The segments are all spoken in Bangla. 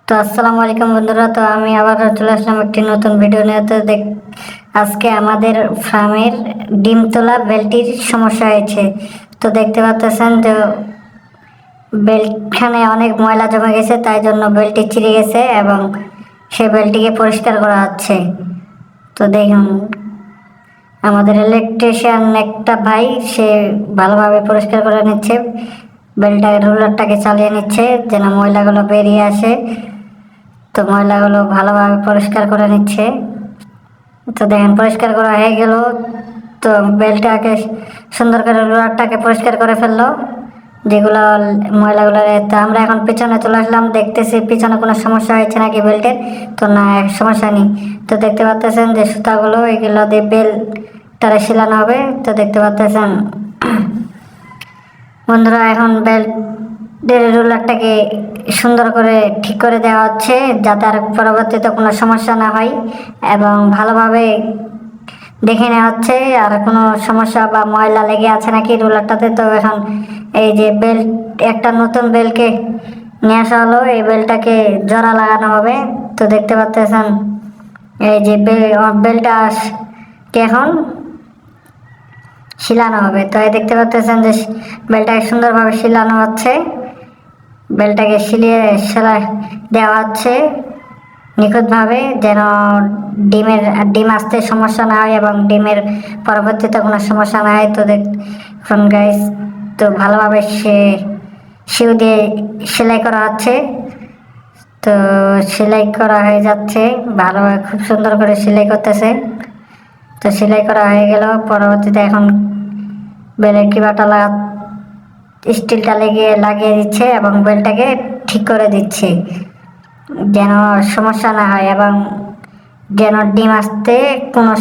তো আসসালামু আলাইকুম বন্ধুরা। তো আমি আবার চলে আসলাম একটি নতুন ভিডিও নিয়ে। তো আজকে আমাদের ফার্মের ডিম তোলা বেলটির সমস্যা হয়েছে। তো দেখতে পাচ্ছেন যে বেলখানে অনেক ময়লা জমে গেছে, তাই জন্য বেলটি চিরে গেছে এবং সে বেলটিকে পরিষ্কার করা হচ্ছে। তো দেখুন, আমাদের ইলেকট্রিশিয়ান একটা ভাই সে ভালোভাবে পরিষ্কার করে নিচ্ছে, বেলটা রোলারটাকে চালিয়ে নিচ্ছে যেন ময়লাগুলো বেরিয়ে আসে। তো ময়লাগুলো ভালোভাবে পরিষ্কার করে নিচ্ছে। তো দেখেন, পরিষ্কার করা হয়ে গেল। তো বেলটাকে সুন্দর করে রোলারটাকে পরিষ্কার করে ফেললো যেগুলো ময়লাগুলো। তো আমরা এখন পিছনে চলে আসলাম, দেখতেছি পিছনে কোনো সমস্যা হয়েছে নাকি বেল্টের। তো না, সমস্যা নেই। তো দেখতে পাচ্ছেন যে সুতাগুলো এগুলো দিয়ে বেল্টটা শিলানো হবে। তো দেখতে পাচ্ছেন বন্ধুরা, এখন বেল্টের রোলারটাকে সুন্দর করে ঠিক করে দেওয়া হচ্ছে যাতে আর পরবর্তীতে কোনো সমস্যা না হয়, এবং ভালোভাবে দেখে নেওয়া হচ্ছে আর কোনো সমস্যা বা ময়লা লেগে আছে নাকি রোলারটাতে। তো এখন এই যে বেল্ট, একটা নতুন বেল্টকে নিয়ে আসা হলো, এই বেল্টটাকে জোড়া লাগানো হবে। তো দেখতে পাচ্ছেন এই যে বেল্টটা এখন শিলানো হবে। তো এই দেখতে পাচ্ছেন যে বেলটাকে সুন্দরভাবে শিলানো হচ্ছে, বেলটাকে শিলিয়ে সেলাই দেওয়া হচ্ছে নিখুঁতভাবে, যেন ডিম আসতে সমস্যা না হয় এবং ডিমের পরবর্তীতে কোনো সমস্যা না হয়। তো দেখুন গাইস, তো ভালোভাবে শিউ দিয়ে সেলাই করা হচ্ছে। তো সেলাই করা হয়ে যাচ্ছে ভালোভাবে, খুব সুন্দর করে সেলাই করতেছে। তো সেলাই করা হয়ে গেল, পরবর্তীতে এখন বেলের কিবাটা স্টিলটা লাগিয়ে দিচ্ছে এবং বেলটাকে ঠিক করে দিচ্ছে যেন সমস্যা না হয় এবং যেন ডিম আসতে কোনো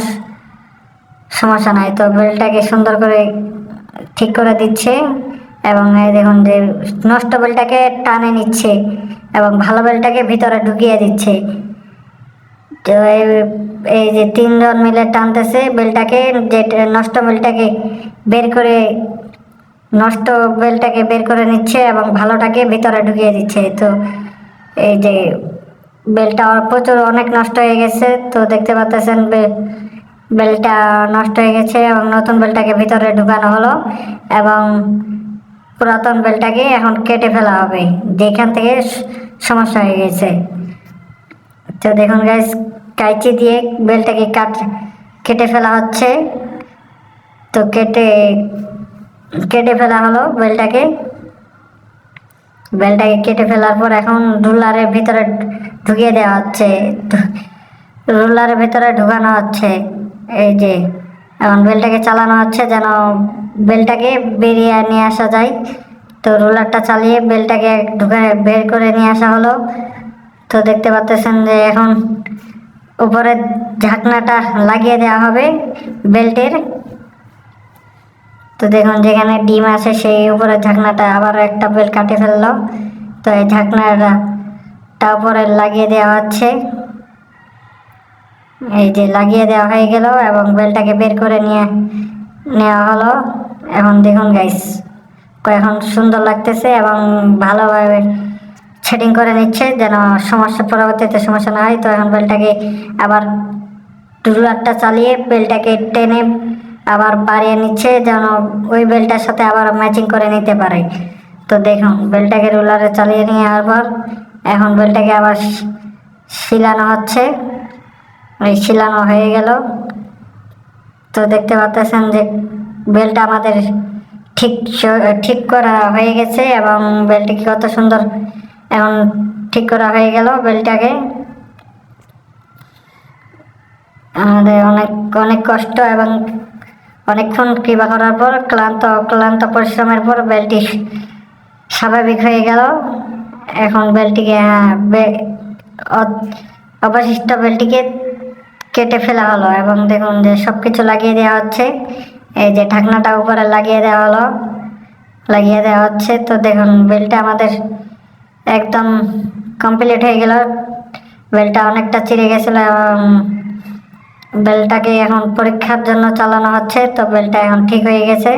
সমস্যা নাই। তো বেলটাকে সুন্দর করে ঠিক করে দিচ্ছে এবং এই দেখুন যে নষ্ট বেলটাকে টানে নিচ্ছে এবং ভালো বেলটাকে ভিতরে ঢুকিয়ে দিচ্ছে। তো এই যে তিনজন মিলে টানতেছে বেলটাকে, যে নষ্ট বেলটাকে বের করে নষ্ট বেলটাকে বের করে নিচ্ছে এবং ভালোটাকে ভিতরে ঢুকিয়ে দিচ্ছে। তো এই যে বেলটা প্রচুর অনেক নষ্ট হয়ে গেছে। তো দেখতে পাচ্ছেন বেলটা নষ্ট হয়ে গেছে এবং নতুন বেলটাকে ভিতরে ঢুকানো হলো এবং পুরাতন বেলটাকে এখন কেটে ফেলা হবে যেখান থেকে সমস্যা হয়ে গেছে। তো দেখুন গাইস, কাঁচি দিয়ে বেলটাকে কেটে ফেলা হচ্ছে। তো কেটে ফেলা হলো বেলটাকে কেটে ফেলার পর এখন রুলারের ভিতরে ঢুকিয়ে দেওয়া হচ্ছে। রুলারের ভিতরে ঢুকানো হচ্ছে। এই যে এখন বেলটাকে চালানো হচ্ছে যেন বেলটাকে বেরিয়ে নিয়ে আসা যায়। তো রুলারটা চালিয়ে বেলটাকে ঢুকে বের করে নিয়ে আসা হলো। তো দেখতে পাচ্ছেন যে এখন উপরের ঢাকনাটা লাগিয়ে দেওয়া হবে বেল্টের। তো দেখুন, যেখানে ডিম আছে সেই উপরের ঢাকনাটা আবার একটা বেল কাটে ফেললো। তো এই ঢাকনাটা উপরে লাগিয়ে দেওয়া হচ্ছে। এই যে লাগিয়ে দেওয়া হয়ে গেল এবং বেলটাকে বের করে নেওয়া হলো। এখন দেখুন গাইস, এখন সুন্দর লাগতেছে এবং ভালোভাবে সেটিং করে নিচ্ছে যেন পরবর্তীতে সমস্যা না হয়। তো এখন বেলটাকে আবার রুলারটা চালিয়ে বেলটাকে টেনে আবার বাড়িয়ে নিচ্ছে যেন ওই বেলটার সাথে আবার ম্যাচিং করে নিতে পারে। তো দেখুন, বেলটাকে রুলারে চালিয়ে নেওয়ার পর এখন বেলটাকে আবার শিলানো হচ্ছে। এই শিলানো হয়ে গেল। তো দেখতে পাচ্ছেন যে বেলটা আমাদের ঠিক ঠিক করা হয়ে গেছে এবং বেলটি কত সুন্দর এখন ঠিক করা হয়ে গেল বেলটাকে। আমাদের অনেক অনেক কষ্ট এবং অনেকক্ষণ কৃপা করার পর ক্লান্ত পরিশ্রমের পর বেলটি স্বাভাবিক হয়ে গেল। এখন বেলটিকে অবশিষ্ট বেলটিকে কেটে ফেলা হলো এবং দেখুন যে সব কিছু লাগিয়ে দেওয়া হচ্ছে। এই যে ঢাকনাটা উপরে লাগিয়ে দেওয়া হচ্ছে। তো দেখুন, বেলটা আমাদের একদম কমপ্লিট হয়ে গেল। বেলটা অনেকটা চিড়ে গেছিল এবং বেলটাকে এখন পরীক্ষার জন্য চালানো হচ্ছে। তো বেলটা এখন ঠিক হয়ে গেছে।